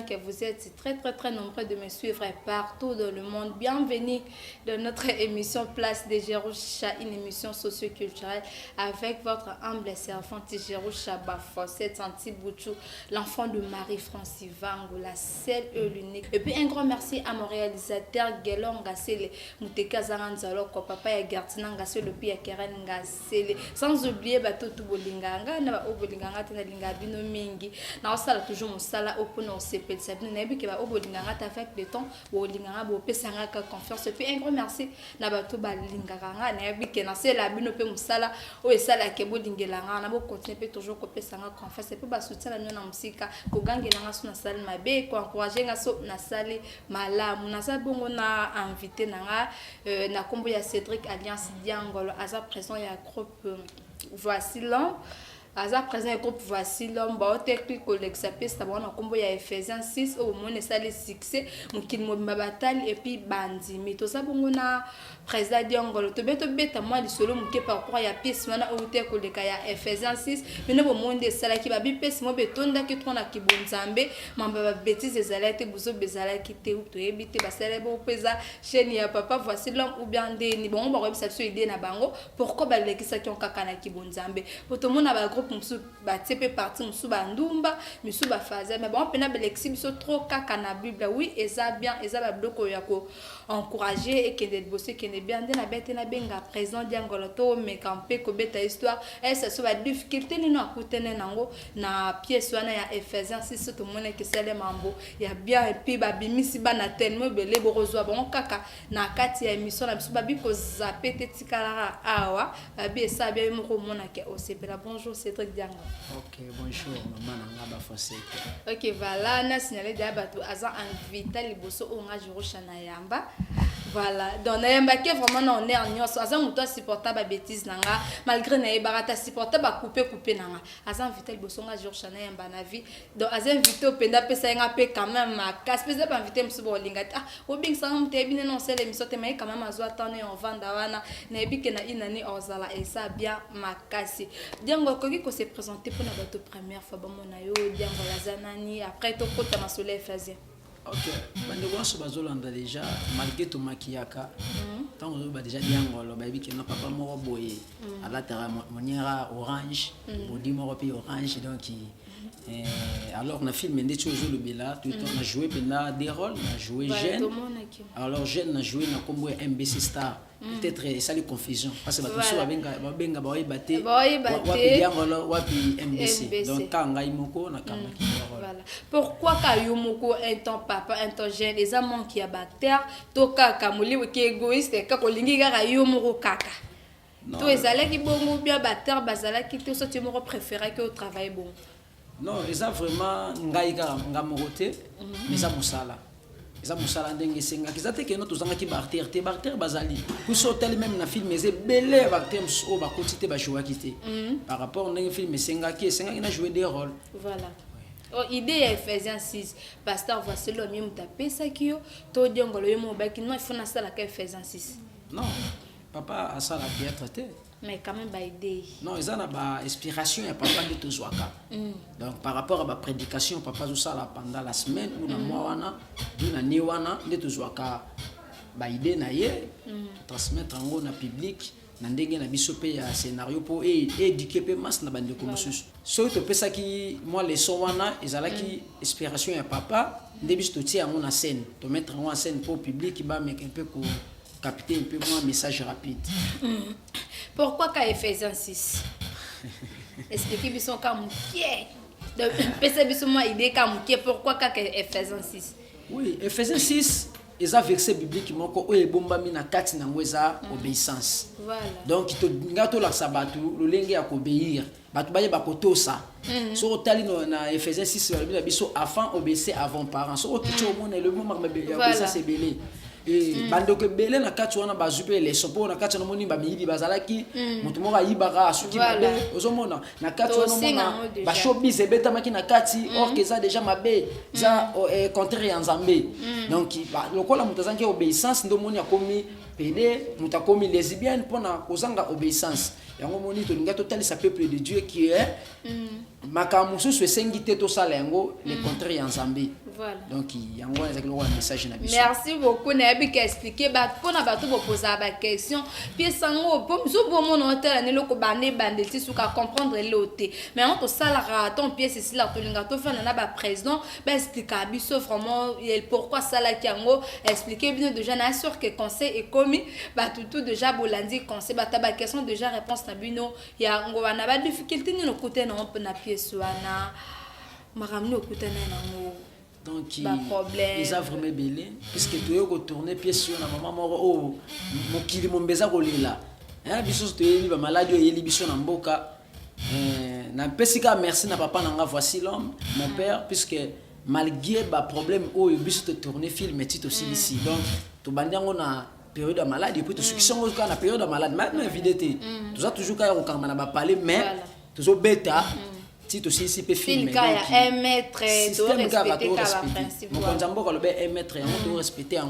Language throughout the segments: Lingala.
que vous êtes très nombreux de me suivre partout dans le monde. Bienvenue dans notre émission Place de Jerusha, une émission socioculturelle avec votre humble servante Jerusha Bafosset Antibouchou, l'enfant de Marie-France Vango, la seule et l'unique. Et puis un grand merci à mon réalisateur Gelon Gassele, Mouteka Zaranzalo, papa ya Gartina Gassele, le Pia Keren Gassele. Sans oublier Bato Tubolinganga, na Obolinganga tena linga bino mingi. Na osala toujours mon sala opona o sepel sabine na bi ke ba Obolinganga ta avec le temps, Obolinganga bo pesanga ka confiance. Et puis un grand merci na Bato Balinganga na bi ke na sela bino pe musala o esala ke Bolingelanga na bo continuer pe toujours ko pesanga confiance. Et puis ba soutien na na musika ko gangelanga suna sala mabe ko encourager nga so na sale malamu na sa bongo na invité nanga na kombo ya Cédric Alliance Diangolo aza présent ya groupe voici l'homme aza présent ya groupe voici l'homme ba technique collecte ça bon na kombo ya Ephésiens 6 au monde ça le succès mukini mobimba batali et puis bandi mais to sa bongo na président Diangolo to beto beta moi li solo muke par rapport ya pièce wana au te koleka ya Ephésiens 6 mais no monde sala ki ba bi pièce mo betonda ki tona ki bonzambe mamba ba bêtise ezalate buzo bezala ki te to ebite ba sala bo pesa chaîne ya papa voici l'homme ou bien ni bon ba rebisa so idée na bango pourquoi ba lekisa ki on kakana ki bonzambe poto mona ba groupe musu ba tepe parti musu ba ndumba musu ba faza mais bon pena ba lekisi biso trop kakana bible oui eza bien eza ba bloko ya ko encourager et que de bosser que ne bien de na bête na benga présent Diangolo to me camper ko beta histoire et ça soit difficulté ni no akutene nango na pièce wana ya Ephésiens 6 to mona que c'est le mambo ya bien et puis ba bimisi bana tellement belé borozwa bon kaka na kati ya émission na biso ba bi ko zapete tikala awa ba bi ça bien mo mona que o sepela bonjour Cédric Diangolo. OK, bonjour maman ngaba Fossé. OK, voilà na signaler dia bato aza invité liboso o nga Jerusha na yamba. Voilà, donc na que vraiment on est en nyos aza muto supporter ba bêtise nanga malgré na barata supporter ba couper nanga aza invité liboso nga Jerusha na yamba na vie donc aza invité penda pesa nga pe quand même ma casse pesa pas invité msubo linga ah obing sa mte bine non c'est l'émission te mais quand même azo attendre on vanda wana na ebike na inani ozala et ça bien ma casse Diango koki ko se présenter pour na bato première fois ba mona yo Diango lazanani après to kota na soleil faisait. OK, bande wanso bazolanda déjà malgré to makiaka tant on ba déjà Diangolo ba bi ke na papa moko boye ala tera moniera orange bodi moko pe orange donc alors on a filmé des choses le bela tout on a joué pendant des rôles on a joué jeune alors jeune on a joué na combo MBC Star peut-être ça les confusion parce que ba tous benga ba baté wapi Diangolo wapi MBC donc quand ngai moko na kama ki voilà pourquoi kayumoko un temps papa un temps jeune les amants qui a bactère to kaka moli ki égoïste ka ko lingi kaka yumoko kaka to ezala ki bongo bien bactère bazala ki to so tu mo préféré que au travail bon. Non, ça vraiment ngaïga ngamogote mais ça musala. Ça musala ndenge senga kizate ke no tozanga ki barter bazali. Ku sotel même na film mais belé barter o ba quantité ba jouer quitté. Par rapport ndenge film senga ki na jouer des rôles. Voilà. Oh idée ya Ephésiens 6 pasteur voici l'homme muta pesa kiyo to Diangolo yo mo ba ki no ifuna sala ka Ephésiens 6. Non, papa a ça la bien traité. Mais quand même, idée. Non, ils ont une inspiration et papa de tout ça. Donc, par rapport à ma prédication, papa tout ça pendant la semaine ou dans mois wana, dans l'année wana, de tout ça, idée na ye, transmettre en gros na public, na ndenge na bisope ya scénario pour éduquer peu masse na bande comme ça. So to pesa ki moi les sons wana, ils ont qui inspiration et papa, ndebis to tia en scène, to mettre en scène pour public qui va mettre un peu pour capter un peu moins message rapide. Pourquoi qu'à Ephésiens 6? Expliquez bien son cas moukier. Donc, pensez moi idée qu'à moukier pourquoi qu'à Ephésiens 6? Oui, Ephésiens 6, ils ont verset biblique moko o ebomba mina kati na ngweza obéissance. Voilà. Donc to ngato la sabatu le lenge ya obéir. Batu baye bakotosa. So otali na Ephésiens 6 la biso avant obéir avant parents. So okicho mona le moment ya ça c'est belé. Bando que belé na kati wana bazupe les sopo na kati na moni ba miyibi bazalaki mutu moko ayibaka asuki mabe ozomona na kati wana mona ba showbiz ebeta maki na kati or que ça déjà mabe ça contraire ya nzambe donc lokola mutu azangi obéissance ndo moni akomi pede muta komi lesbienne pona kozanga obéissance yango moni to linga total sa peuple de Dieu qui est makamusu se sengite to sala yango le contraire en Zambie. Voilà. Donc yango ezaki le message na biso. Merci beaucoup na bi ka expliquer ba pona ba to poser ba question puis sango pom zo bo mon hôtel ne loko bande bande ti suka comprendre l'auté mais on to sala raton pièce ici la to linga to fa na ba président ba expliquer biso vraiment pourquoi sala kiango expliquer bien déjà na sûr que conseil est commis ba tout déjà bolandi conseil ba ta ba question déjà réponse na bino ya ngo wana ba difficulté ni no côté na on na pièce wana maramni au côté na ngo. Donc ils ont vraiment belé puisque tu es retourné pièce sur la maman oh mokili mombeza kolela hein biso to yeli ba maladie yeli biso na mboka na pesika merci na papa nanga voici l'homme mon père puisque malgré ba problème oh biso te tourner film et aussi ici donc to bandango na période de maladie puis to succession na période de maladie maintenant vidété tout ça toujours quand on kamba na ba parler mais toujours bêta si tu aussi peut filmer donc un maître doit respecter la principe mon konzambo le un maître on doit respecter en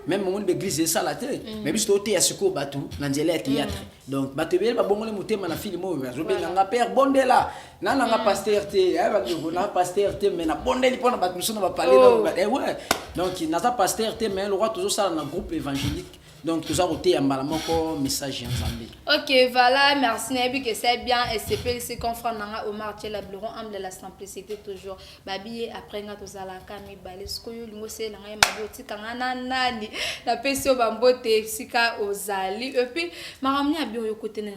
même mon l'église ça la tête mais bis to te ya siko batu na nzela théâtre donc batu be ba bongole mutema na film o zo be nga père bondela na nga pasteur te ba ko na pasteur te mais na bondeli pona batu so na ba parler ouais donc na ça pasteur te mais le roi toujours ça dans groupe évangélique. Donc, tout ça, on a un message en Zambie. Ok, voilà, merci Nabi, que c'est bien. Et c'est qu'on fera au marché, la bleuron, âme de la simplicité toujours. Babi, après, on a tout ça, la cami, balesco, l'ingo, c'est la main, ma beauté, kananani, la pesio, bambote, sika, aux ali. Et puis, ma ramène à bien au côté de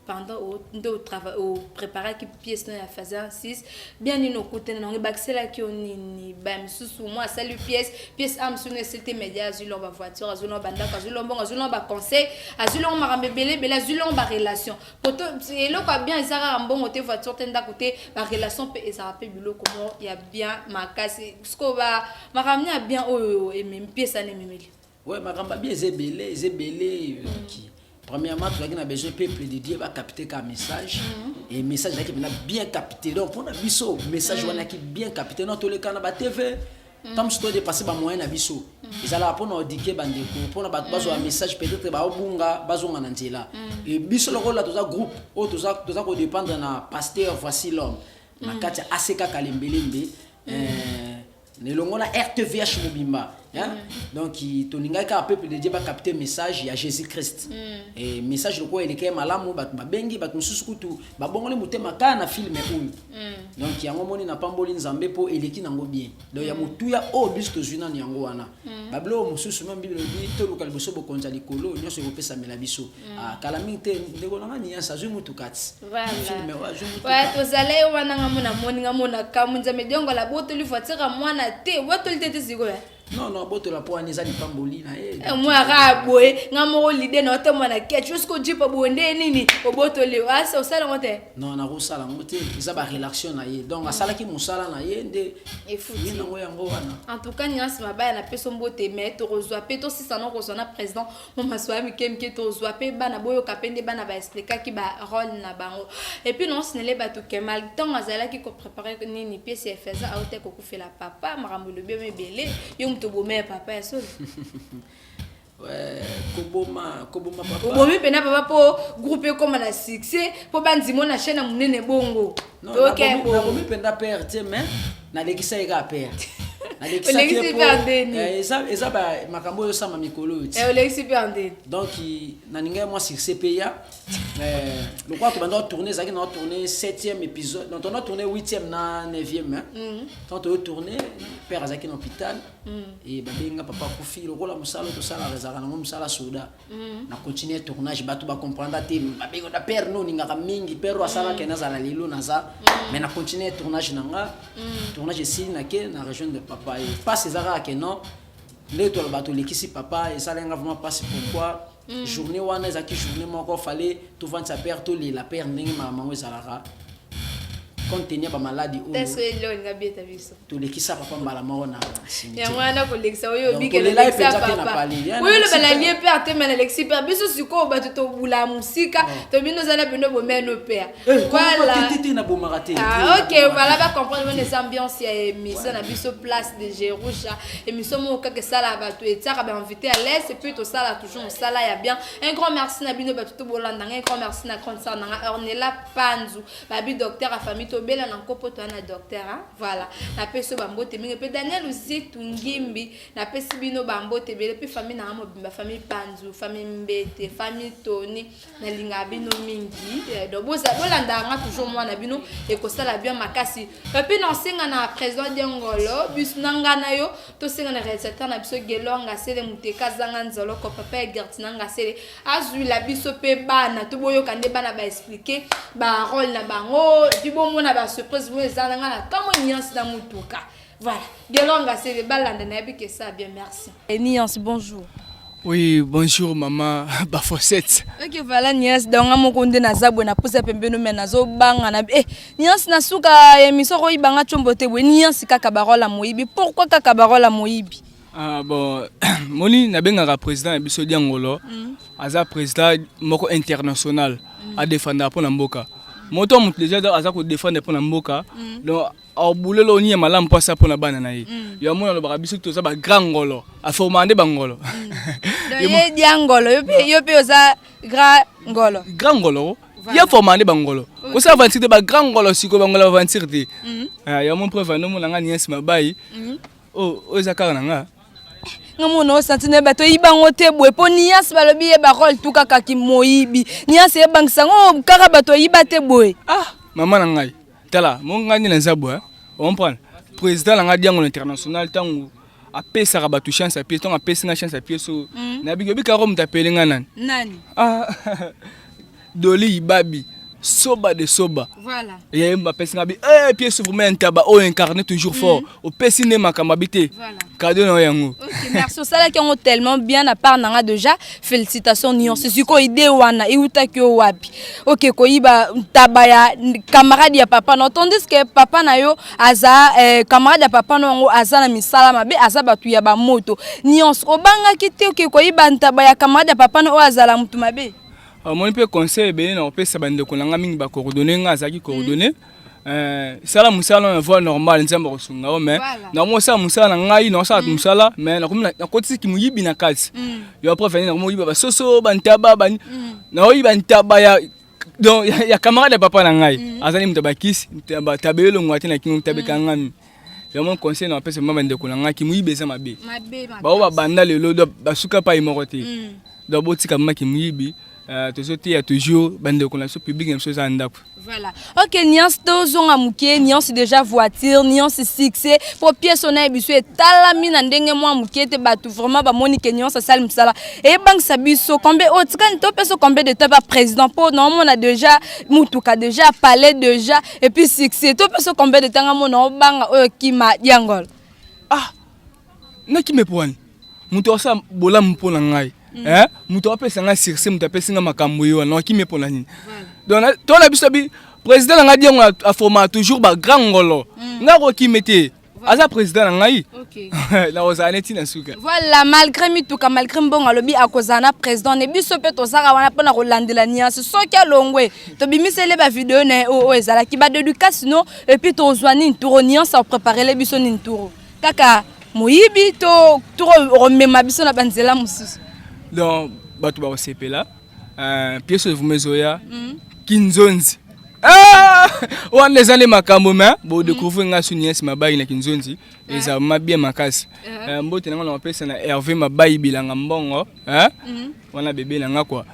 pendant au travail au préparer qui pièce dans la phase 6 bien nos côté non baxé là qui on ni bam sous moi salut pièce am sur necessité média azulon ba voiture azulon banda azulon bon azulon ba conseil azulon marambe belé bela azulon ba relation poto c'est là quoi bien ça en bon côté voiture tenda côté ba relation peut et ça rappelle bilo comment il y a bien ma casse ce qu'on va maramne bien oh et même pièce à nemeli ouais maramba bien zebelé qui premièrement, tu as besoin peuple de Dieu va capter un message et message là qui bien capté donc on a biso message on a qui bien capté dans tous les canaux ba TV tant que tu dépasser ba moyen na biso ils allaient pour nous dire bandeko pour na ba besoin message peut-être ba obunga bazonga na nzela et biso le rôle là tous un groupe ou tous ça ko dépendre na pasteur voici l'homme na katia ACK Kalembelembe ne longona RTVH Mobimba donc toninga ka peuple de Dieu va capter message ya Jésus Christ et message le quoi il est malamu bat babengi bat mususu kutu ba bongole mutema kana film oyo donc yango moni na pamboli nzambe po eleki nango bien donc ya mutuya o bisto zuna nyango wana bablo mususu même bible dit to lokal boso bo konza likolo nyoso ko pesa mela biso kalamite ndeko nanga nya sa zuma tukati film ouais to zale wana ngamona moni ngamona kamunza mediongo la boto li voiture mwana te wato li tete ziko non boto la po aneza di pamboli na moi raboé ngamo l'idée na oto mwana quelque chose ko jipa bonde nini oboto le asa osala ngote non na rosala ngote za ba relation na ye donc asala ki musala na ye nde et fouti na yango wana en tout cas nyasi mabaya na peso mbote mais to rozwa pe to si sanon rozona président mon maswa mi kem ke to rozwa pe bana boyo kapende bana ba expliquer ki ba rôle na bango et puis non sinele ba to kemal tant azala ki ko préparer nini pièce efeza aote ko ku la papa marambo le bien belé yo to bomé papa ya sol ouais koboma papa obomi pena papa po groupe comme na succès po banzimo na chaîne munene bongo donc obomi penda père tiens mais na lekisa ega père na lekisa ke eza ba makambo yo sama mikolo uti lekisi pe andeni donc na ninga moi succès paya le quoi tu vas tourner ça qui on tourner 7e épisode donc on a tourné 8e na 9e quand on tourner père azaki dans hôpital et babenga papa kofi le rôle musala to sala rezaka na musala soda na continuer tournage batu ba comprendre te babenga da père no ninga mingi père asala ke na zala lilo na za mais na continuer tournage nanga tournage ici na ke na région de papa et pas ces ara ke non les to le bateau lekisi papa et ça lenga vraiment passe pourquoi journée wana ezaki journée moko fallait tout vendre sa père to la père ndenge maman ezalara compte tenir ba maladie ou est-ce que là nga bien ta biso tous les qui savent pas mbala moko na ya mwana ko lexa oyo Donc, bike les le lives lexa déjà na papa pali, ya na oui le Mexique. bala lié père te mena lexi père biso siko ba to bula musika to bino zala bino bo meno père voilà tete na bomaraté ah ok voilà ba comprendre les ambiance ya émission na biso place de Jerusha émission mo ka que ça la ba to etaka ba invité à l'aise et puis to ça là toujours ça là ya bien un grand merci na bino ba to bolanda un grand merci na concert na Ornella Panzu babi docteur à famille to bela na kopo to na docteur hein voilà na peso bambote mingi pe Daniel aussi tungimbi na pesi bino bambote bele pe famille na mo bimba famille Panzu famille Mbete famille Tony na linga bino mingi do boza bolanda nga toujours moi na bino et ko sala bien makasi pe na senga na président Diangolo bis nanga na yo to senga na réalisateur na biso Gelonga sele muteka zanga nzolo ko papa Gertina nga sele azui la biso pe bana to boyo kande bana ba expliquer ba rôle na bango et puis bon mona ba surprise vous ezana nga na kamo nyance na mutuka voilà Gelonga sele balanda na bi que ça bien merci et Niance bonjour. Oui, bonjour maman Bafosette. Ok voilà Niance donc amokonde na zabwe na pousa pembeno mena zo banga na Niance na suka émission ko ibanga chombote bwe Niance kaka barola moyibi pourquoi kaka barola moyibi. Ah bon, moni na benga président biso Diangolo, aza président moko international a défendre pour mboka. Moto mut déjà aza ko défendre pour mboka. Donc au boulot lo ni malam passa pour na bana na ye. Ya mona lo biso to za ba grand ngolo, a formande bangolo. Ye Diangolo yo pe oza grand ngolo. Grand ngolo. Ya formande bangolo. Ko sa aventure ba grand ngolo siko bangolo aventure te. Ya mon preuve no mona nga Niance mabai. Oh za kara nga. Ngamono santine bato yibango te bwe po Niance balobi ye ba rôle tout kaka ki moyibi Niance ye bangsango kaka bato yibate bwe ah maman na ngai tala mo ngani na nzabwe on prend président la Diangolo international tangu apesa bato chance à pied ton apesa na chance à pied so na bigobi ka rom tapeli nga nani ah doli babi soba de soba voilà et apesa nga bi pied sur vous ntaba o incarner toujours fort au pesine makamabité voilà cadeau na yango. OK merci ça là qui ont tellement bien à part nanga déjà félicitations Niance siko idée wana iuta kyo wapi OK ko iba tabaya camarade ya papa no tandis que papa na yo aza camarade ya papa no aza na misala mabe aza batu ya ba moto Niance obanga kite OK ko iba tabaya camarade ya papa no azala mutu mabe. Mon peu conseil ben na opesa bande ko nanga mingi ba coordonner nga azaki coordonner sala musala na voie normale nzamba ko sunga mais na mo sa musala ngai na sa musala mais na komina na kotisi ki muyibi na kasi yo après venir na mo yiba ba soso bantaba bani na oyiba ntaba ya donc ya camarade papa na ngai azali mutaba kisi mutaba tabelo ngwati na kingu tabeka ngami yo mon conseil na opesa mama ndeko na ngai ki muyibe za mabe ba o banda lelo ba suka pa imorote do botika mama ki muyibi il y a toujours bande de public voilà OK Niance tozonga mukie Niance déjà voiture Niance succès pour pièce on a biso etalami na ndenge mwa mukie te batu vraiment ba moni ke Niance sala msala et bank sabiso combien autre quand to peso combien de temps pas président pour non on a déjà mutuka déjà palais déjà et puis succès to peso combien de temps mon banga kima Diangolo ah na ki me poni muto sa bola mpona ngai muto apesa nga sirse muto apesa nga makambo yo na ki me pona nini donc to la biso bi président nga Diangolo a formé toujours ba grand ngolo nga ko ki mete aza président ngai OK na ozaneti na suka voilà malgré mituka malgré mbonga lobi akozana président ne biso pe to saka wana pona ko landela Niance soki alongwe to bimisele ba vidéo na o ezala ki ba dédicace no et puis to zwani nturo Niance a préparer les biso ni nturo kaka moyibi to remema biso na banzela mususu donc batu ba sepela pièce vous mezoya kinzonzi on les allez makambo mais bo découvrir nga su Niance mabai na kinzonzi eza mabie makasi mbote na ngona pesa na Hervé mabai bilanga mbongo wana bébé na nga quoi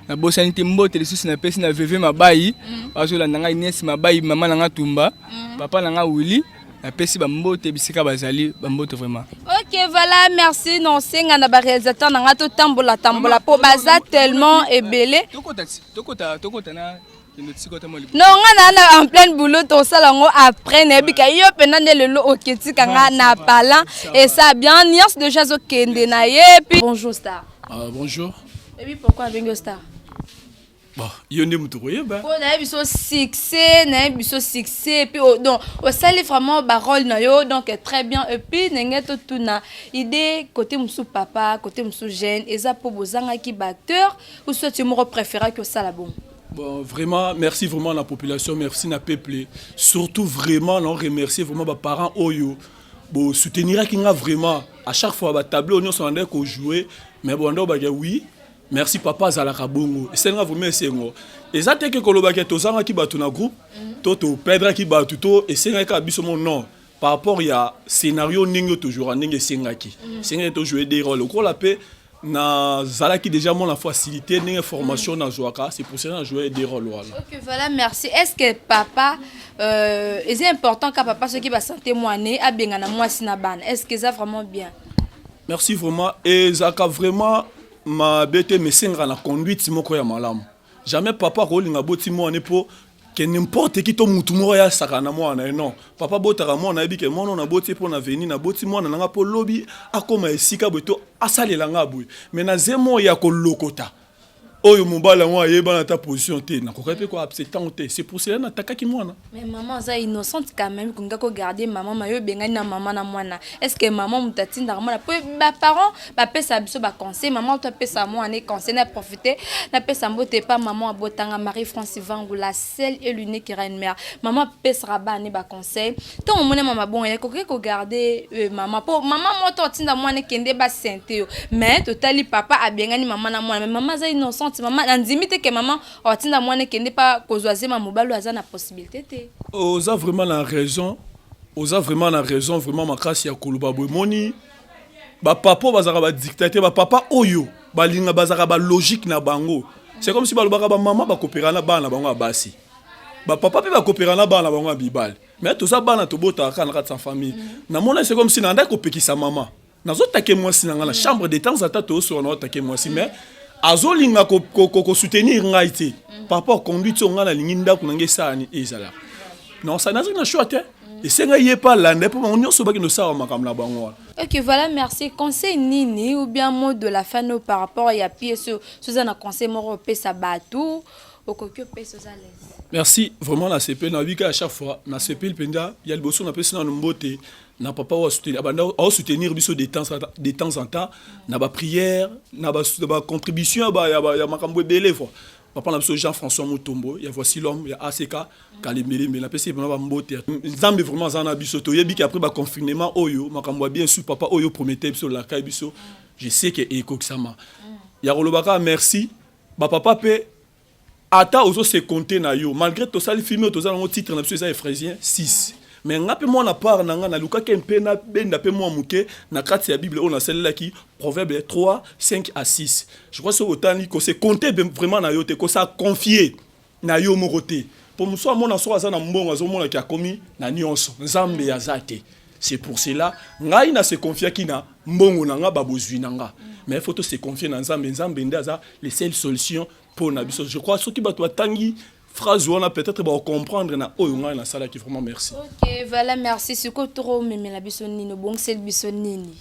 na bosanité mbote lisusu na pesa na VV mabai azola nga Niance mabai mama na nga Tumba papa na nga Willy la pesi bambote bisika bazali bambote vraiment. OK voilà merci non senga na ba réalisateur na ngato tambola po baza tellement ebele tokota na non nga na en plein boulot to sala ngo après na bika yo pena ne lelo oketi kanga na pala et ça bien Niance déjà zo kende na ye puis bonjour star. Bonjour. Et puis pourquoi Bingo star? Bon, il y a un mutu koyeba. On a biso succès, na biso succès puis donc au sali vraiment rôle na yo donc très bien et puis nengeto tuna idée côté musu papa, côté musu jeune eza po bozanga ki acteur ou soit tu me préférer que ça la bon. Bon, vraiment, merci vraiment à la population, merci na peuple. Surtout vraiment, on remercie vraiment les parents Oyo. Bon, soutenir Kinga vraiment. À chaque fois, le tableau, on s'en est jouer. Mais bon, on a oui. Merci papa Zalaka Bongo. C'est nga vraiment c'est ngo. Et ça te que koloba ke tozanga ki batu na groupe. Toto Pedra ki batu to et c'est nga ka biso mon nom. Par rapport ya scénario ningo toujours ningo sengaki. Senga to jouer des rôles. Ko la paix na Zalaki déjà mon la facilité ningo formation na Zoaka, c'est pour ça que jouer des rôles voilà. OK, voilà, merci. Est-ce que papa est important que papa ce qui va santé moané a benga na mwasi na ban. Est-ce que ça vraiment bien? Merci vraiment et Zaka vraiment ma bête me senga na conduite moko ya malamu. Jamais papa rolinga boti mo ne po que n'importe qui to mutu mo ya saka na mo na non. Papa botara mo na bi ke mo na boti po na veni na boti mo na nga po lobby akoma esika boto asalela nga boy. Mais na zemo ya ko lokota. Oyo mobala mo ayeba na ta position te na ko kape ko absent te. C'est pour cela na takaki mwana. Mais maman ça innocente quand même qu'on ko garder maman mayo benga na maman na mwana. Est-ce que maman mutatinda mwana po ba parents ba pesa biso ba conseil maman to pesa mo ane conseil na profiter na pesa mbote pas maman abotanga Marie-France Vangu la seule et l'unique reine mère. Maman pesa ba ne ba conseil. Ton mona maman bon ya ko garder maman po maman mo to tinda mwana kende ba sente yo. Mais totali papa abenga ni maman na mwana mais maman ça innocente maman nandimite que maman otinda mwana kende pas kozwaze ma mobalo aza na possibilité te. Oza vraiment la raison. Oza vraiment la raison vraiment makasi ya koluba boemoni. Ba papa bazaka ba dictateur ba papa oyo balinga bazaka ba logique na bango. C'est comme si balobaka ba maman ba coopérer na bana bango basi. Ba papa pe ba coopérer na bana bango bibal. Mais tout ça bana to bota ka na sa famille. Na mona c'est comme si nanda ko pekisa maman. Nazo take moi si na chambre de temps à temps sur na take moi si mais azolinga ko soutenir ngaité papa conduite on na linginda kunange sani ezala non ça n'a rien à choisir et c'est nga yepa lande pour on so baki no sawa makamla bango. OK, voilà, merci. Conseil nini ou bien mot de la fin par rapport à pièce sur un conseil moro pesa batou au kokyo pesa à l'aise. Merci vraiment la CP na wika à chaque fois na CP le penda il y a le bosso na pesa na mbote na papa wa soutenir abanda au soutenir biso de temps en temps na ba prière na ba contribution ya makambo belé fois papa na biso Jean-François Mutombo ya voici l'homme ya ACK Kalemele mais la pesa na ba mbote nzambe vraiment za na biso to yebi ki après ba confinement oyo makambo bien sûr papa oyo promettait biso la kai biso je sais que ekokisama ya rolobaka merci ba papa pe ata ozo se compter na yo malgré tout ça le film to za no titre na biso ça Ephrésien 6. Mais ngape moi na part na luka kempe na benda pe moi muke na kati ya Bible on a celle-là qui Proverbe 3 5 à 6. Je crois que autant ko se compter vraiment na yo te ko ça confier na yo moroté. Pour moi mon na so za na mbongo zo mona ki akomi na nyonso nzambe ya zate. C'est pour cela ngai na se confier ki na mbongo na nga babozwi na nga. Mais il faut se confier na nzambe ndaza les seules solutions pour na biso. Je crois ceux qui batwa tangi phrase on a peut-être ba comprendre na oyonga na sala qui vraiment merci. OK, voilà, merci. C'est quoi trop meme la bisonini bon c'est bisonini.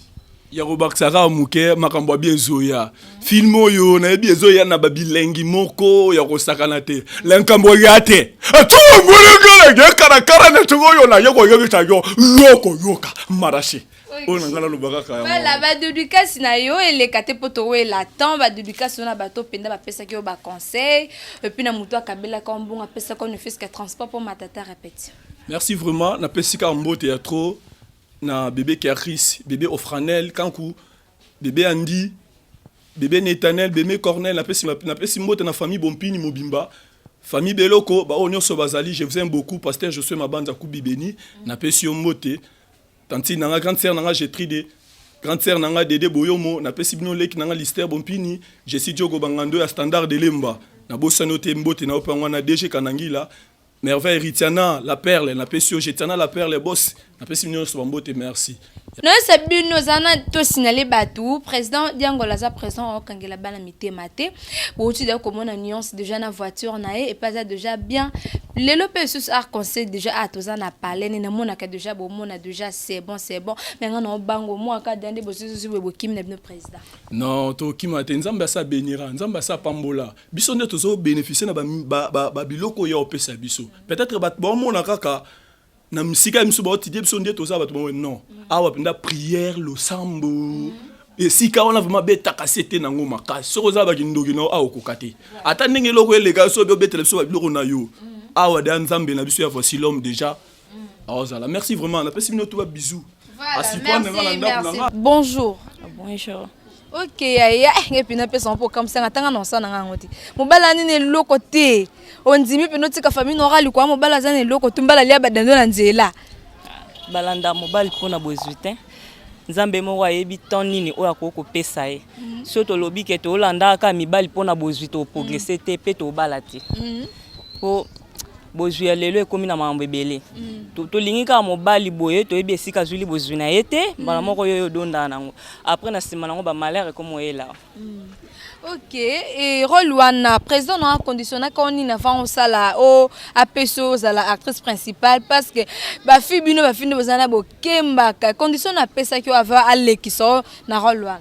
Ya robaksaka muke makambo bien zoya. Film oyo na bien zoya na babilengi moko ya kosakana te. Lenkambo yate. Atu ngolengele ge karakara na tugoyo na yoko yobita yo yoka marashi. Voilà, ba dédicace na yo et les kate poto we la temps ba dédicace na bato penda ba pesa ki yo ba conseil et puis na muto akabela ka mbonga pesa ko ne fait que transport pour matata répétition. Merci vraiment na pesika mbote ya trop na bébé Karis, bébé Ofranel Kankou, bébé Andy, bébé Netanel, bébé Cornel na pesi mbote na famille Bompini Mobimba. Famille Beloko ba onyo so bazali, je vous aime beaucoup pasteur je suis ma bande Kubi Beni na pesi mbote. Tanti nanga grande sœur nanga j'ai tride grande sœur nanga Dédé Boyomo na pesi bino leki nanga Lister Bompini je suis Diogo Bangando ya standard de Lemba na bosano te mbote na opangwa na DG Kanangila merveille Ritiana la perle na pesi Jetiana la perle boss napesi bino nyonso bambote merci. Non, c'est bien, nous avons tout signalé Batou, président Diangola, président au Kangela Bana Mitemate. Pour tu dis comment on nuance déjà la voiture et pas ça déjà bien. Les lopes sous conseil déjà à tous en a parlé, ni mon a déjà bon, mon a déjà c'est bon. Mais on a bango moi quand dans des bosses sur le kim le président. Non, to kimate nzamba sa benira, nzamba sa pambola. Biso ne tozo bénéficier na ba biloko ya opesa biso. Peut-être ba bon mon kaka na msika mso ba tidie biso ndie toza ba to non. Awa penda prière lo sambo. Et si ka on a vraiment beta kasete nango makasi. Soko za ba kindoki na a okokate. Ata ndenge loko elega so be betele so ba biloko na yo. Awa da nzambe na biso ya voici l'homme déjà. Awazala. Merci vraiment. Na pesi bino to ba bisous. Voilà, merci. Bonjour. Bonjour. Ok, et puis na pesa pour comme ça atanga non ça na ngoti. Mobala ni ne loko te. On dit mi penoti ka famille n'aura lu quoi mobala za ne loko tumbala lia badando na nzela. Balanda mobile pona bozutin. Nzambe mo wa yebi ton nini oya ko pesa e. Soto lobi ke to landa ka mibali pona bozuito progresser te pe to balati. Po bozwi lelo ekomi na mambo ebele to lingi ka mobali boye to yebi esika zuli bozwi na yete bana moko yo donda nango après na sima nango ba malheur comme est là. Ok, et Rolwana, président a conditionné qu'on y avant ça là au apeso à la actrice principale parce que ba fille bino ba fille bozana bo kemba condition na pesa ki ava aller qui so na Rolwana.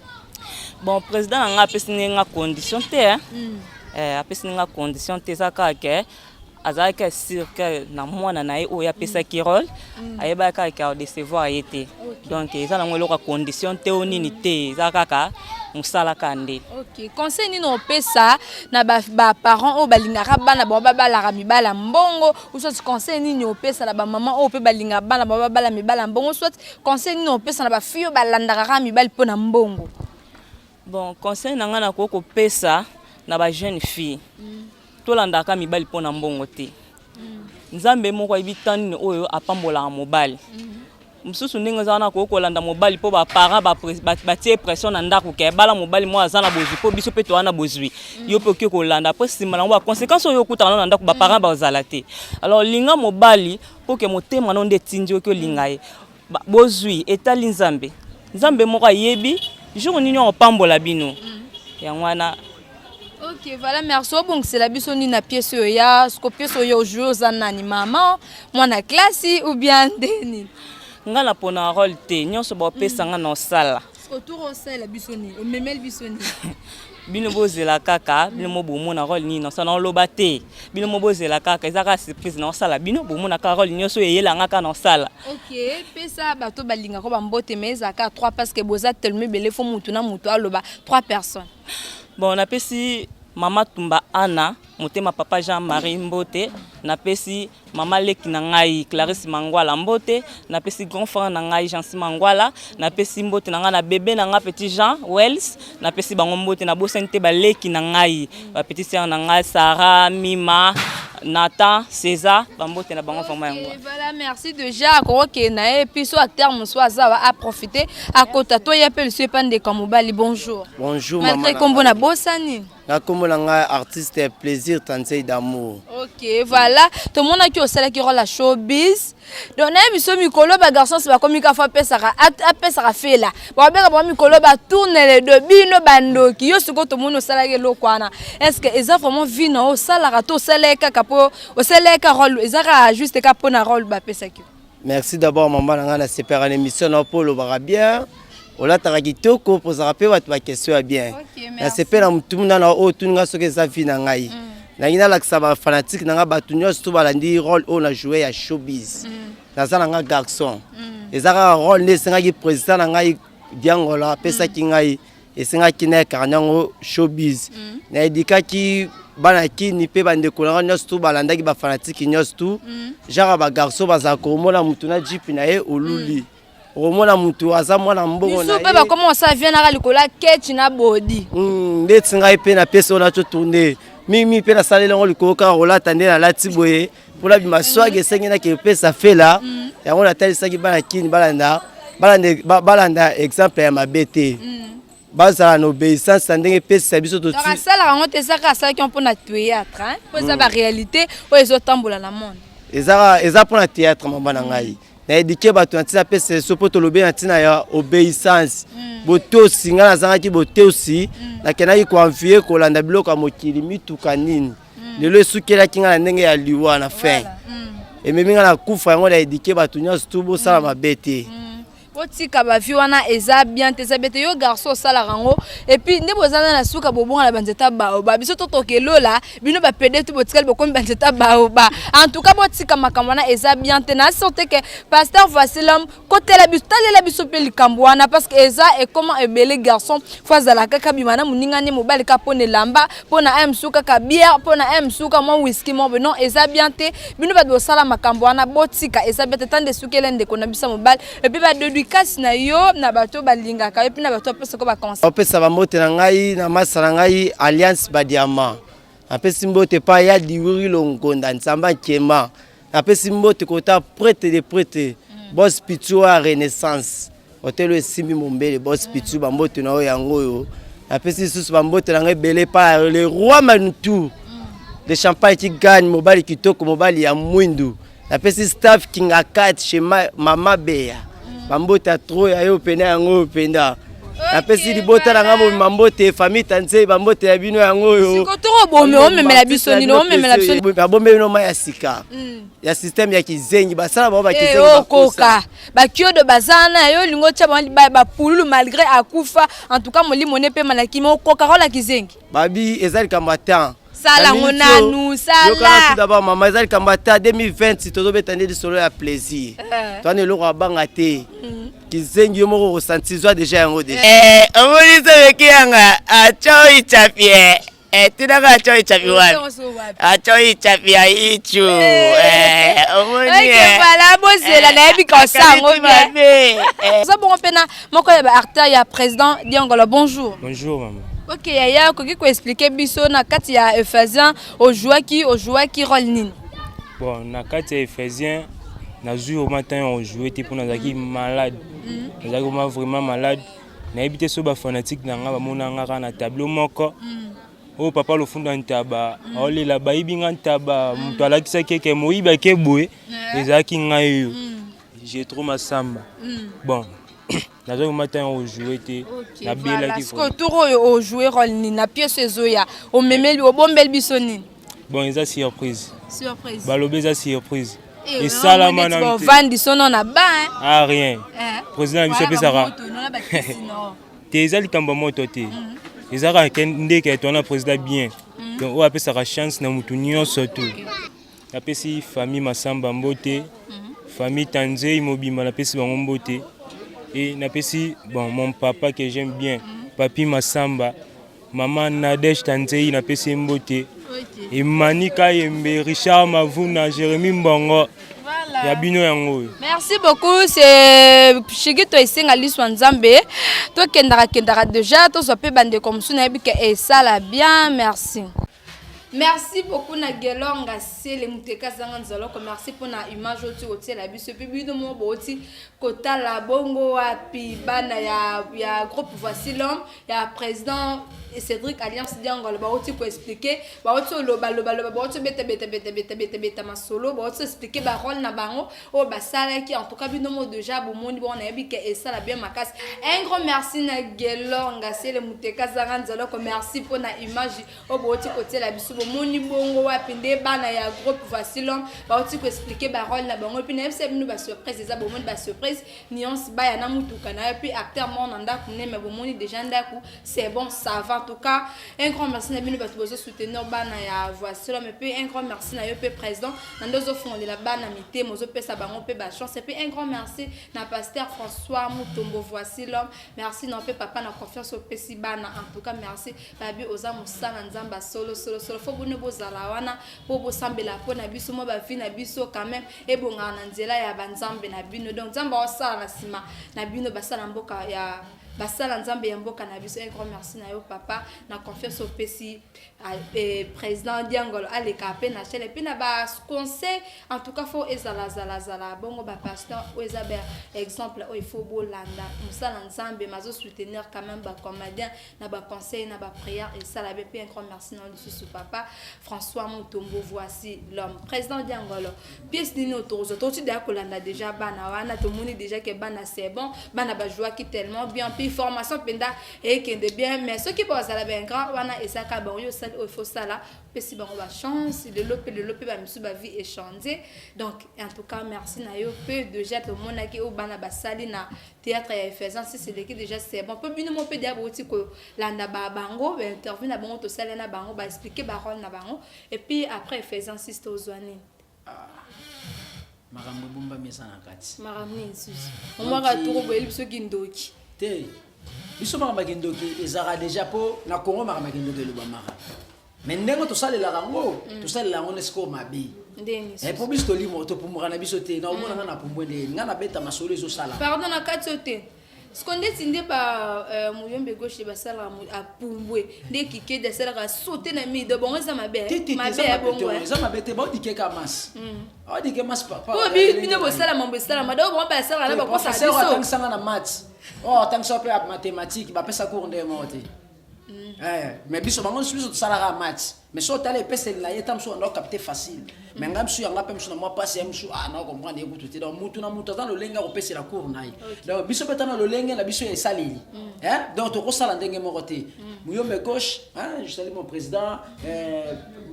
Bon président nga apesi nga condition te apesi nga condition te ça ka ke azaka sur que na mwana na ye oya pesa ki rôle ayeba ka ka décevoir yete donc ça na ngolo ka condition te onini te zakaka musala kande. OK, conseil ni no pesa na ba parents o balingaka bana ba bala mibala mbongo ou soit conseil ni no pesa na ba maman o pe balinga bana ba bala mibala mbongo soit conseil ni no pesa na ba fille balandaka mibali pona mbongo. Bon conseil na nga na ko pesa na ba jeune fille tolandaka mibali pona mbongo te. Nzambe moko ibitani oyo apambola mobali. Mususu ndenge zana ko kolanda mobali po ba parents ba tie pression na ndako ke bala mobali mo azana bozwi po biso pe to ana bozwi. Yo pe ko kolanda po sima na ba conséquence oyo kutana na ndako ba parents ba ozala te. Alors linga mobali po ke motema no nde tindi o ko linga ye. Bozwi etali Nzambe. Nzambe moko yebi jour nini on pambola bino. Ya ngwana. Ok, voilà, merci. Bon, c'est la bisoni na pièce ya, ce que pièce yo jouer aux anani maman, moi na classe ou bien deni. Nga na pona rôle te, nyonso ba pesa nga na sala. Autour au sel la bisoni, au memel bisoni. Bino bozela kaka, bino mo bomo na rôle ni na sala na loba te. Bino mo bozela kaka, ezaka surprise na sala. Bino bomo na ka rôle nyonso eyela nga ka na sala. Ok, pesa bato balinga ko ba mbote mais ezaka 3 parce que boza tellement belé fo mutu na mutu aloba 3 personnes. Bon, on apesi Mama Tumba Anna, motema papa Jean-Marie Mbote, napesi mama Leki na ngai Clarisse Mangwala Mbote, napesi grand frère na ngai Jean Mangwala, napesi Mbote na nga na bébé na nga petit Jean Wells, napesi bango Mbote na bosente ba Leki na ngai, ba petit sœur na ngai Sarah Mima Nathan, César, Bambote na bango fama yango. Voilà, merci déjà. OK, na et puis so acteur monsieur ça va profiter à côté toi y appelle ce pande comme Mobali bonjour. Bonjour maman. Malgré comme bona bossani. Na comme la artiste plaisir tanzei d'amour. OK, voilà. Tout le monde qui au sala qui rôle la showbiz. Donc na biso mikolo ba garçon c'est ba comme ka fa pesa ka fait là. Ba ba mikolo ba tourner les deux bino bandoki. Yo siko tout le monde sala ke lokwana. Est-ce que ils ont vraiment vu na au sala to sala ka kapo au sala ka rôle ezaka juste ka pona rôle ba pesa ki. Merci d'abord maman nga na super en émission na Polo Barabia. Ola tarakitoko pour rappeler votre question bien. OK, merci. Na sepela mutumuna na o tunga soke za vie na ngai. Na ngina la ksaba fanatique na nga batunyo sto balandi rôle on a joué à showbiz. Na za nga garçon. Ezaka rôle ne senga ki président na ngai Diangola pesa ki ngai esenga ki na karnango showbiz. Na edika ki bana ki ni pe bande kolanga nyosto balanda ki ba fanatique nyosto. Jara ba garçon bazako mona mutuna jipi na ye oluli. Romona mutu aza mwana mbongo na ye. Biso pe ba comment ça vient na likola ketch na body. Ndetsinga ipe na pesa ona to tourner. Mimi pe na salele ngo likoka rola tande na lati boye. Pour la bima swage sengi na ke pesa fait là. Ya ngona talisa ki bana kini balanda exemple ya mabete. Baza na obéissance ndenge pesa biso to ti. Donc ça la ngo te saka ça qui on peut na théâtre hein. Pour ça ba réalité o ezo tambola na monde. Eza pour na théâtre mamba na ngai. na éduquer bato na tina pesa so poto lobe na tina ya obéissance boto singa na zanga ki bote aussi na kenaki ko envier ko landa biloko mokili mituka nini lelo esukela kinga na ndenge ya liwa na fin et même nga na kufa yango na éduquer bato nyonso tout bo sala mabete Otika ba vie wana eza bien te zabete yo garçon sala rango et puis nde bozana na suka bobonga la banzeta ba ba biso to tokelola bino ba pede tu botikali bokomi banzeta ba ba en tout cas botika makambo wana eza bien te na sorte que pasteur Vasilam côté la biso talela biso pe likambo wana parce que eza et comment ebele garçon fazala kaka bimana muninga ne mobali ka pone lamba pona am suka ka bière pona am suka mo whisky mo non eza bien te bino ba do sala makambo wana botika eza bete tande sukele ndeko na bisa mobali et puis ba de kasi na yo na bato balingaka et puis na bato pesa ko ba conseil opesa ba mbote na ngai na masala ngai alliance badiama apesi mbote pa ya diwiri longonda nsamba kema apesi mbote kota prêtre de prêtre boss pitu a renaissance hôtel esimi mombele boss pitu ba mbote na yango yo apesi susu ba mbote na ngai belé pa le roi Manitou de champagne qui gagne mobali kitoko mobali ya mwindu apesi staff kinga 4 chez mama Bea bambota trop ya yo pena yango penda apesi libota na ngamo mambote famille tanze bambote ya bino yango yo sikotoro bombe o memela biso ni no memela biso bombe no ma ya sika ya système ya kizengi basala ba kizengi bakoka bakiodo bazana yo lingo tcha ba pululu malgré akufa en tout cas molimo ne pe malaki mo koka rola kizengi babi ezali kamata sala ngonanu sala yo d'abord maman ezali kamata 2020 tozo betande de solo ya plaisir toi ne lo banga te kizengi yo moko ressentir déjà yango déjà omoni se bekiyanga achoi chapie tinaka achoi chapi wapi achoi chapi ya ichu omoni voilà bozela na yebi ka sango bien ça bon pena moko ya artiste ya président Diangolo bonjour maman. Ok, yaya koki ko expliquer biso na kati ya Ephésien au joueur qui rôle nini. Bon, na kati ya Ephésien na jour au matin on jouait pour nazaki malade. Nazaki vraiment malade. Na ebité so ba fanatique na nga ba mona nga na tableau moko. Oh papa le fond ntaba, oli la baibi ntaba, muto alakisa keke moyiba ke boye, ezaki ngayo. J'ai trop ma samba. Bon. Nazo matin on jouait na bela qui faut toro o jouer rôle ni na pièce zoya o memeli o bombel bisoni bon eza surprise balobe eza surprise et ça la manante vandi sono na ba ah rien président biso pesara te eza likambo moto te ezaka ndeke to na président bien donc o apesaka chance na mutu nyonso to apesi famille Masamba mbote famille Tanzei mobima na pesi bango mbote. Et napesi bon mon papa que j'aime bien, Papi Masamba, maman Nadège Tanzei napesi mbote. Et Manika Yembe, Richard Mavuna, Jérémy Mbongo. Ya bino yango. Merci beaucoup, c'est Chigito Esenga Liswa Nzambe. To kendara déjà, to sope bande comme ça na bi que et ça la bien, merci. Merci beaucoup na gelonga sele muteka zanga nzalo ko merci pour na image oti oti la biso pe bino mo boti kota la bongo wapi bana ya groupe Voici l'homme ya président Cédric Alliance Diangolo ba oti ko expliquer ba oti loba ba oti beta masolo ba oti expliquer ba rôle na bango o ba sala ki en tout cas bino mo déjà bo moni bon na bi ke et ça la bien makas un grand merci na gelonga sele muteka zanga nzalo ko merci pour na image o bo oti côté la biso moni bongo wapi nde bana ya groupe Voici l'homme ba oti ko expliquer ba rôle na bango puis na fse bino ba surprise eza bo moni ba surprise nuance ba ya na mutuka na puis acteur mon nanda kune mais bo moni déjà ndaku c'est bon ça va en tout cas un grand merci na bino ba to soutenir bana ya Voici l'homme et puis un grand merci na yo pe président nando zo fondé la bana mité mozo pesa bango pe ba chance et puis un grand merci na pasteur François Mutombo Voici l'homme merci na pe papa na confiance au pesi bana en tout cas merci babi oza musala nzamba solo faut bonne bozala wana po bosambela po na biso mo ba vie na biso quand même e bonga na nzela ya banzambe na bino donc nzamba osala na sima na bino basala mboka ya basala nzambe ya mboka na biso. Un grand merci na yo papa na confiance au PC président Diangolo aleka pe na chele pe na ba conseil en tout cas faut ezala bongo ba pasteur o ezabe exemple o il faut bolanda musala nzambe mazo soutenir quand même ba comédien na ba conseil na ba prière et ça la pe un grand merci na lusu papa François Mutombo. Voici l'homme président Diangolo pièce dini autour tu déjà kolanda déjà bana wana to moni déjà que bana c'est bon bana ba joie qui tellement bien puis formation penda et qui de bien mais ceux qui passent à la bien grand wana et ça ka ba yo ça il faut ça là pesi ba ba chance de loper ba misu ba vie échanger. Donc en tout cas merci na yo peu de jet au monaki au bana ba sali na théâtre et faisant si c'est l'équipe déjà c'est bon peu bino mo peu dia boti ko landa ba bango interview na bango to sala na bango ba expliquer ba rôle na bango et puis après faisant siste aux zoani makambo bomba mesa na kati makamni nsusu omwaka toko boyeli biso kindoki te biso makambo kindoki ezaka déjà po na Congo makambo kindoki luba maka mais ndenge tosalela yango tosalela yango nesiko mabe ndeni po biso tolimo topumbuka na biso te na omona nga na pumbwe ndeni nga na beta masolo ezosala pardon na kati yo te skonde tinde ba muyombe gauche basala a pumbwe nde kikede asala sauter na mi de bon eza mabe mabe ya bongo eza mabe te ba dike ka mas dike mas papa po bino bosala mambo sala mado bon ba sala na ba kosa biso tanga na maths tanga so pe mathématique ba pesa cours de mote mais biso bango biso tosala maths mais so tala pesa la yeta mso ndo capter facile mais ngam su yanga pemso na moi passe mso na comprendre ekutu te donc mutu na mutu dans le lenga ko pesa la cours nayi donc biso betana le lenga na biso esaleli donc to ko sala ndenge moko te muyombe gauche je salue mon président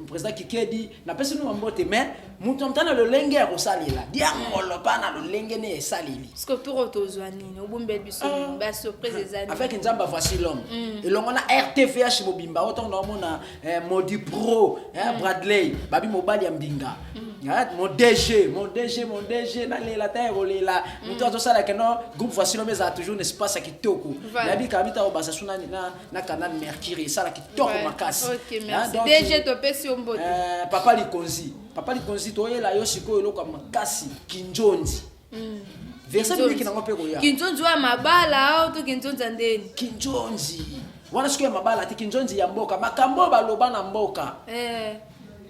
président Kikedi na pesa no mbote mais mutu mtana le lenga ko salela diangolo pana le lenga ne esaleli parce que tout rotozwani obumbe biso ba surprise des années avec nzamba voici l'homme et l'on a RTVH mobimba autant na mona Modi Pro Bradley babi mobali ya mbinga mon DG na lela tayo lela mutu atosala keno groupe voici l'homme ça toujours espace kitoko nabi kabita obasa suna na canal Mercury ça la kitoko makasi OK merci DG to pesi ombote papa likonzi to yela yo siko eloko makasi kinjonzi verset biki nango pe koya kinjonzi wa mabala au to kinjonzi ndeni kinjonzi wana siku ya mabala ti kinjonzi ya mboka makambo baloba na mboka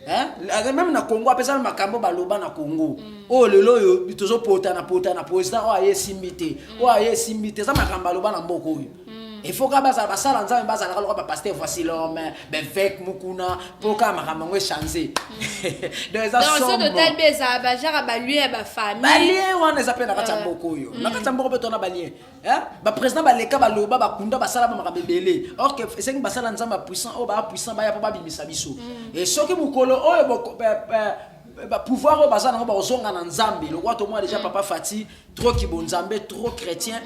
même na Congo apesa makambo baloba na Congo lelo yo bitozo pota na président ayesimbite za makambo baloba na mboka oyo il faut que basala nzambe bazala ka ba pasteur voici l'homme vek mukuna poka makambo ngo changer donc so total beza ba jara ba lui ba famille balien wana ezapena kata mboka oyo na kata mboka pe tona balien ba président baleka baloba bakunda basala ba makambo belé or que c'est basala nzambe puissant ba puissant ba ya pa bimisa biso et soki mukolo oyo pouvoir au bazar na bazonga na nzambe le roi to moi déjà papa Fati trop ki bon nzambe trop chrétien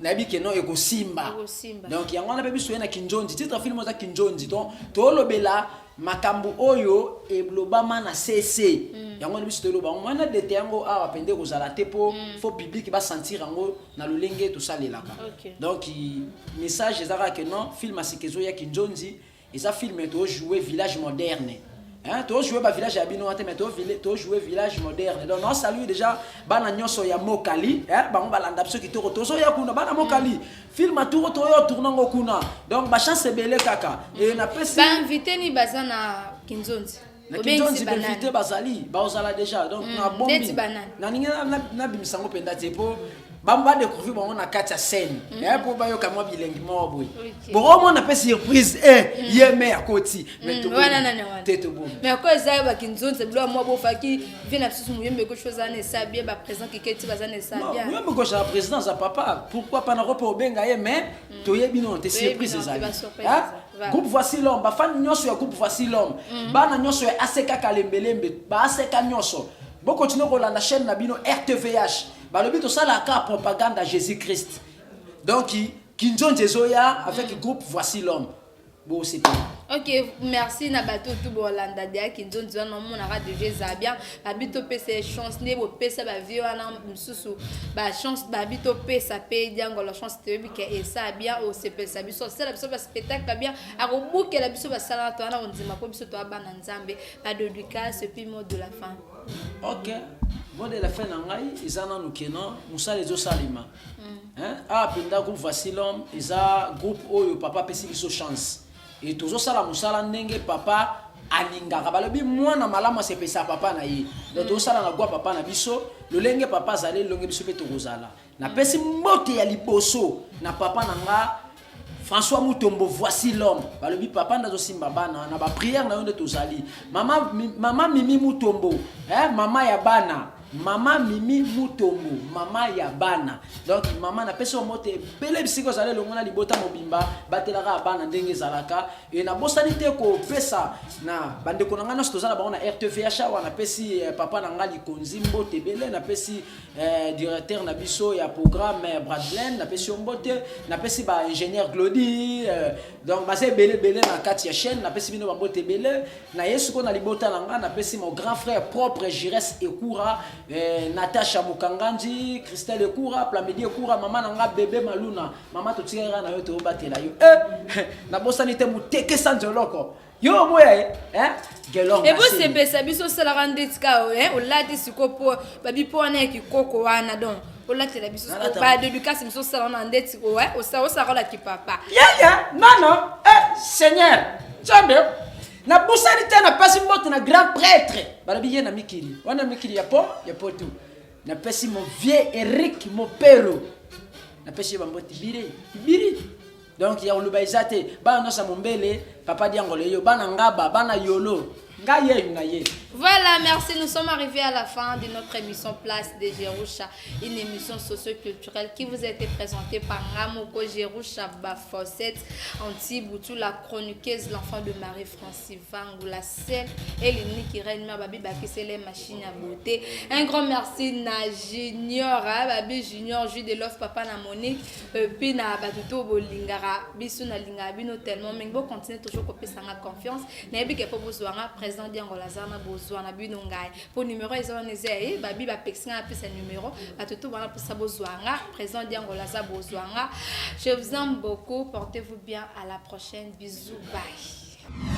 na bi ke non eko simba donc yango na pe biso na kinjonzi titre film za kinjonzi donc to lobela makambu oyo e globama na CC yango biso to loba mwana de yango a pende ko zala tepo faut public ba sentir yango na lolenge to salelaka donc message ezaka ke non film asikezo ya kinjonzi eza film to jouer village moderne. Tu jouer ba village abino mais tu jouer village moderne. Donc on salue déjà bana nyoso ya Mokali, bango balanda biso kitoko tozo ya kuna bana Mokali. Film tour to yo tournango kuna. Donc ba chance belé kaka. Et na pesi ba invité ni bazana Kinzonzi. Na Kinzonzi ba invité bazali, ba ozala déjà. Donc na bombi. Na ninga na bimisango penda tepo. Bamba découvrir bon on a quatre scènes pour ba yo kama bilengi mo boy bon on a fait surprise yeme à côté mais tout teto bon mais quoi ça ba kinzonze blo mo bo faki vient na susu muyembe ko chose ane ça bien ba président Kiketi bazane ça bien muyembe ko sa président za papa pourquoi pas na repo benga ye mais to yebi non te surprise ça groupe voici l'homme ba fan nyoso ya groupe voici l'homme bana nyoso ya aseka kalembelembe ba aseka nyoso bo continuer ko la chaîne na bino RTVH balobi to sala ka propagande à Jésus-Christ. Donc Kinjonzi Zoya avec le groupe Voici l'homme. Bon c'est tout. OK, merci na bato tout bolanda dia Kinjonzi na mon ara de Jésus bien. Babito pesa chance ne bo pesa ba vie wana msusu ba chance babito pesa pe diango la chance te bi ke ça bien au CPS biso c'est la biso ba spectacle bien a rebuke la biso ba sala to ana onzima ko biso to abana nzambe ba dédicace puis mot de la fin. OK. modèle la fin nangai izana nukena musala ezo salima ah penda groupe voici l'homme isa groupe oyo papa pesi biso chance et tozo sala musala ndenge papa alingaka balobi mwana malamu asepesa papa na ye donc tozo sala na gwa papa na biso lolenge papa azali longe biso pe tokozala na pesi mbote ya liboso na papa nanga François Mutombo, voici l'homme. Balobi papa ndazo simba bana na ba prière na yonde tozali. Mama Mimi Mutombo, mama ya bana. Mama Mimi Mutombo, mama ya bana. Donc mama na peso mote bele bisiko zale longona libota mobimba batelaka bana ndenge zalaka et na bosani te ko pesa na bande ko nanga no tozala ba na RTVH wana pesi papa na ngali konzi mbote bele na pesi directeur na biso ya programme Bradlen na pesi mbote na pesi ba ingénieur Glody donc basé bele na kati ya chaîne na pesi bino ba mbote bele na yesu ko na libota nanga na pesi mon grand frère propre Jires Ekura Natasha Mukanganji, Christelle Ekura, Plamedi Ekura, maman nanga bébé Maluna, maman to tira na yo to batela yo. Na bosani te muteke sanjoloko. Yo moya gelong. Et vous c'est besa biso sala randetika o lati sikopo babi po na kikoko wana donc. O lati la biso pas de Lucas biso sala na ndeti o sa rola ki papa. Ya non Seigneur. Jambe. Na bosani te na pasi moto na grand prêtre balabi ye na mikili wana mikili ya po tout na pesi mon vieux Eric mon père na pesi ba mboti biri donc ya uluba izate ba no sa mombele papa diangolo yo bana ngaba bana yolo ngaye na ye. Voilà, merci. Nous sommes arrivés à la fin de notre émission Place de Jerusha, une émission socio-culturelle qui vous a été présentée par Ramoko Jerusha Bafosset, Antiboutou, la chroniqueuse, l'enfant de Marie-Francis Vangoula, celle et l'unique qui règne ma babi baki c'est les machines à beauté. Un grand merci na Junior, babi Junior, Jude de Love Papa na Monique, puis na batuto bolingara, bisu na linga bino tellement, mais bon continuer toujours copier sa confiance. N'ayez pas besoin président d'Angolazana besoin na bino ngai pour numéro ezonezé babi ba pexinga pe sa numéro batuto bana pour sa besoin président d'Angolaza besoin. Je vous aime beaucoup, portez-vous bien, à la prochaine, bisous, bye.